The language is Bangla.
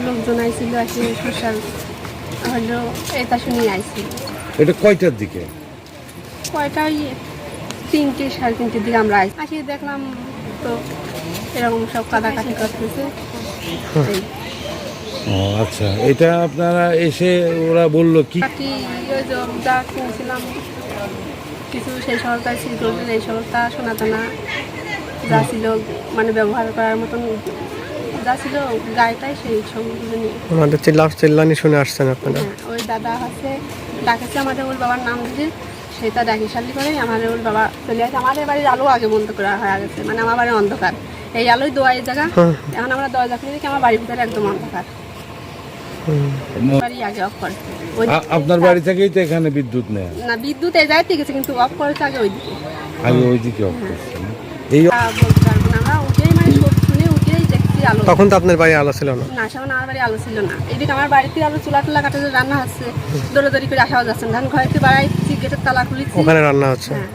লোকজন আইছিল, আসে সোশ্যাল হলো এটা শুনে আইছিল। এটা কয়টার দিকে? কয়টা ওই 3টে সাড়ে 3টের দিকে আমরা আসি, দেখলাম তো এরকম সব কাদাকাটি করতেছে। ও আচ্ছা, এটা আপনারা এসে ওরা বললো কি? বাকি ওই যে যা কিনেছিলাম কিছু সেই সরকার ছিল, এই সরকার সোনাদানা যা ছিল মানে ব্যবহার করার মতন যা ছিল গায়েটাই সেই সবগুলো নিয়ে আমাদের চিল্লানি শুনে আসছেন আপনারা? হ্যাঁ, ওই দাদা আছে ডাকেছে আমাদের ওর বাবার নাম দিয়ে, সেটা ডাকি সালি করে আমাদের ওর বাবা চলে আসে। আমাদের বাড়ির আলো আগে বন্ধ করা হয়ে গেছে, মানে আমার বাড়ির অন্ধকার, এই আলোই দোয়াই জায়গা। এখন আমরা দরজা খুলে দেখি আমার বাড়ির ভিতরে একদম অন্ধকার, বাড়ি আগে অফ করে। আপনার বাড়ি থেকেই তো এখানে বিদ্যুৎ নেয়? না, বিদ্যুৎ এই যাইতে গেছে কিন্তু অফ করেছে আগে ওইদিকে, আগে ওইদিকে অফ করছে না? এই বলতে পারবো না, আমরা উঠেই মানে সব শুনে উঠেই দেখছি আলো। তখন তো আপনার বাড়ি আলো ছিল না? না, সেমন আমার বাড়ি আলো ছিল না। এদিকে আমার বাড়িতে আলো চুলা টুলা কাটে রান্না হচ্ছে, দৌড়াদৌড়ি করে আসাও যাচ্ছে না। ঘরেতে বাড়াইছি, গেটের তালা খুলেছি, ওখানে রান্না হচ্ছে। হ্যাঁ।